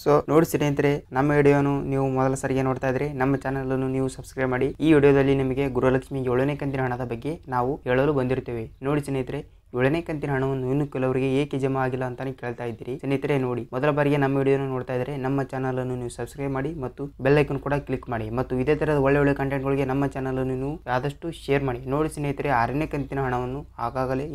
So ನೋಡಿ ಸ್ನೇಹಿತರೆ, ನಮ್ಮ ವಿಡಿಯೋನು ನೀವು ಮೊದಲ ಸರಿಗೆ ನೋಡ್ತಾ ಇದ್ರೆ ನಮ್ಮ ಚಾನಲ್ ಅನ್ನು ನೀವು ಸಬ್ಸ್ಕ್ರೈಬ್ ಮಾಡಿ. ಈ ವಿಡಿಯೋದಲ್ಲಿ ನಿಮಗೆ ಗೃಹಲಕ್ಷ್ಮಿ 7ನೇ ಕಂತಿನ ಹಣದ ಬಗ್ಗೆ ನಾವು ಹೇಳಲು ಬಂದಿರುತ್ತೇವೆ. ನೋಡಿ ಸ್ನೇಹಿತರೆ, 7ನೇ ಕಂತಿನ ಹಣವನ್ನು ಇನ್ನು ಕೆಲವರಿಗೆ ಏಕೆ ಜಮಾ ಆಗಿಲ್ಲ ಅಂತಾನೆ ಕೇಳ್ತಾ ಇದ್ದೀರಿ. ಸ್ನೇಹಿತರೆ ನೋಡಿ, ಮೊದಲ ಬಾರಿಗೆ ನಮ್ಮ ವಿಡಿಯೋನ ನೋಡ್ತಾ ಇದ್ರೆ ನಮ್ಮ ಚಾನಲ್ ಅನ್ನು ನೀವು ಸಬ್ಸ್ಕ್ರೈಬ್ ಮಾಡಿ ಮತ್ತು ಬೆಲ್ ಐಕಾನ್ ಕೂಡ ಕ್ಲಿಕ್ ಮಾಡಿ ಮತ್ತು ಇದೇ ತರಹದ ಒಳ್ಳೆ ಕಂಟೆಂಟ್ಗಳಿಗೆ ನಮ್ಮ ಚಾನಲ್ ಅನ್ನು ನೀವು ಆದಷ್ಟು ಶೇರ್ ಮಾಡಿ. ನೋಡಿ ಸ್ನೇಹಿತರೆ, 6ನೇ ಕಂತಿನ ಹಣವನ್ನು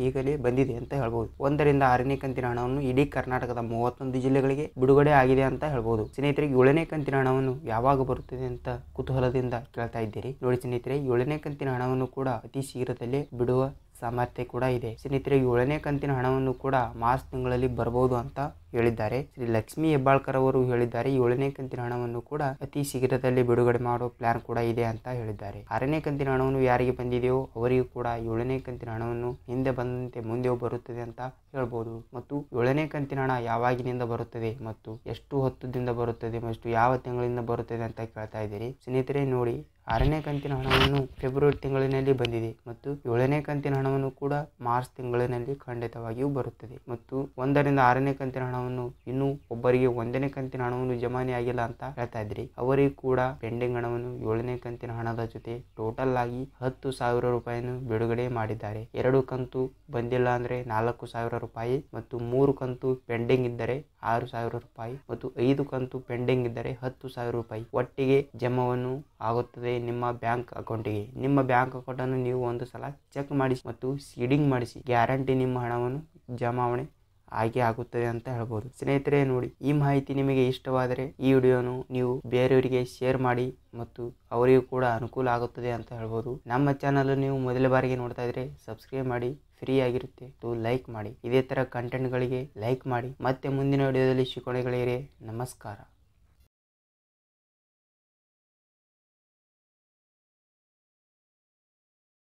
ಈಗಲೇ ಬಂದಿದೆ ಅಂತ ಹೇಳ್ಬಹುದು. 1ರಿಂದ 6ನೇ ಕಂತಿನ ಹಣವನ್ನು ಇಡೀ ಕರ್ನಾಟಕದ 31 ಜಿಲ್ಲೆಗಳಿಗೆ ಬಿಡುಗಡೆ ಆಗಿದೆ ಅಂತ ಹೇಳ್ಬಹುದು. ಸ್ನೇಹಿತರೆ, 7ನೇ ಕಂತಿನ ಹಣವನ್ನು ಯಾವಾಗ ಬರುತ್ತದೆ ಅಂತ ಕುತೂಹಲದಿಂದ ಕೇಳ್ತಾ ಇದ್ದೀರಿ. ನೋಡಿ ಸ್ನೇಹಿತರೆ, 7ನೇ ಕಂತಿನ ಹಣವನ್ನು ಕೂಡ ಅತಿ ಶೀಘ್ರದಲ್ಲೇ ಬಿಡುವ ಸಾಮರ್ಥ್ಯ ಕೂಡ ಇದೆ. ಸ್ನೇಹಿತರೆ, 7ನೇ ಕಂತಿನ ಹಣವನ್ನು ಕೂಡ ಮಾರ್ಚ್ ತಿಂಗಳಲ್ಲಿ ಬರಬಹುದು ಅಂತ ಹೇಳಿದ್ದಾರೆ. ಶ್ರೀ ಲಕ್ಷ್ಮೀ ಹೆಬ್ಬಾಳ್ಕರ್ ಅವರು ಹೇಳಿದ್ದಾರೆ. 7ನೇ ಕಂತಿನ ಹಣವನ್ನು ಕೂಡ ಅತಿ ಶೀಘ್ರದಲ್ಲಿ ಬಿಡುಗಡೆ ಮಾಡೋ ಪ್ಲಾನ್ ಕೂಡ ಇದೆ ಅಂತ ಹೇಳಿದ್ದಾರೆ. 6ನೇ ಕಂತಿನ ಹಣವನ್ನು ಯಾರಿಗೆ ಬಂದಿದೆಯೋ ಅವರಿಗೂ ಕೂಡ 7ನೇ ಕಂತಿನ ಹಣವನ್ನು ಹಿಂದೆ ಬಂದಂತೆ ಮುಂದೆ ಬರುತ್ತದೆ ಅಂತ ಹೇಳ್ಬೋದು. ಮತ್ತು 7ನೇ ಕಂತಿನ ಹಣ ಯಾವಾಗಿನಿಂದ ಬರುತ್ತದೆ ಮತ್ತು ಎಷ್ಟು ಹೊತ್ತದಿಂದ ಬರುತ್ತದೆ ಮತ್ತು ಯಾವ ತಿಂಗಳಿಂದ ಬರುತ್ತದೆ ಅಂತ ಕೇಳ್ತಾ ಇದ್ದೀರಿ. ಸ್ನೇಹಿತರೆ ನೋಡಿ, 6ನೇ ಕಂತಿನ ಹಣವನ್ನು ಫೆಬ್ರವರಿ ತಿಂಗಳಿನಲ್ಲಿ ಬಂದಿದೆ ಮತ್ತು 7ನೇ ಕಂತಿನ ಹಣವನ್ನು ಕೂಡ ಮಾರ್ಚ್ ತಿಂಗಳಿನಲ್ಲಿ ಖಂಡಿತವಾಗಿಯೂ ಬರುತ್ತದೆ. ಮತ್ತು 1ರಿಂದ 6ನೇ ಕಂತಿನ ಹಣವನ್ನು ಇನ್ನೂ ಒಬ್ಬರಿಗೆ 1ನೇ ಕಂತಿನ ಹಣವನ್ನು ಜಮಾನೆ ಆಗಿಲ್ಲ ಅಂತ ಹೇಳ್ತಾ ಇದ್ರಿ. ಅವರಿಗೂ ಕೂಡ ಪೆಂಡಿಂಗ್ ಹಣವನ್ನು 7ನೇ ಕಂತಿನ ಹಣದ ಜೊತೆ ಟೋಟಲ್ ಆಗಿ 10,000 ರೂಪಾಯಿಯನ್ನು ಬಿಡುಗಡೆ ಮಾಡಿದ್ದಾರೆ. 2 ಕಂತು ಬಂದಿಲ್ಲ ಅಂದ್ರೆ 4,000 ರೂಪಾಯಿ ಮತ್ತು 3 ಕಂತು ಪೆಂಡಿಂಗ್ ಇದ್ದರೆ 6,000 ರೂಪಾಯಿ ಮತ್ತು 5 ಕಂತು ಪೆಂಡಿಂಗ್ ಇದ್ದರೆ 10,000 ರೂಪಾಯಿ ಒಟ್ಟಿಗೆ ಜಮಾವನ್ನು ಆಗುತ್ತದೆ ನಿಮ್ಮ ಬ್ಯಾಂಕ್ ಅಕೌಂಟಿಗೆ. ನಿಮ್ಮ ಬ್ಯಾಂಕ್ ಅಕೌಂಟ್ ಅನ್ನು ನೀವು ಒಂದು ಸಲ ಚೆಕ್ ಮಾಡಿಸಿ ಮತ್ತು ಸೀಡಿಂಗ್ ಮಾಡಿಸಿ, ಗ್ಯಾರಂಟಿ ನಿಮ್ಮ ಹಣವನ್ನು ಜಮಾವಣೆ ಆಗುತ್ತದೆ ಅಂತ ಹೇಳ್ಬೋದು. ಸ್ನೇಹಿತರೆ ನೋಡಿ, ಈ ಮಾಹಿತಿ ನಿಮಗೆ ಇಷ್ಟವಾದರೆ ಈ ವಿಡಿಯೋನು ನೀವು ಬೇರೆಯವರಿಗೆ ಶೇರ್ ಮಾಡಿ ಮತ್ತು ಅವರಿಗೂ ಕೂಡ ಅನುಕೂಲ ಆಗುತ್ತದೆ ಅಂತ ಹೇಳ್ಬೋದು. ನಮ್ಮ ಚಾನಲ್ ನೀವು ಮೊದಲ ಬಾರಿಗೆ ನೋಡ್ತಾ ಇದ್ರೆ ಸಬ್ಸ್ಕ್ರೈಬ್ ಮಾಡಿ, ಫ್ರೀ ಆಗಿರುತ್ತೆ. ಲೈಕ್ ಮಾಡಿ, ಇದೇ ತರ ಕಂಟೆಂಟ್ಗಳಿಗೆ ಲೈಕ್ ಮಾಡಿ. ಮತ್ತೆ ಮುಂದಿನ ವಿಡಿಯೋದಲ್ಲಿ ಸಿಗೋಣ ಗೆಳೆಯರೇ. ನಮಸ್ಕಾರ.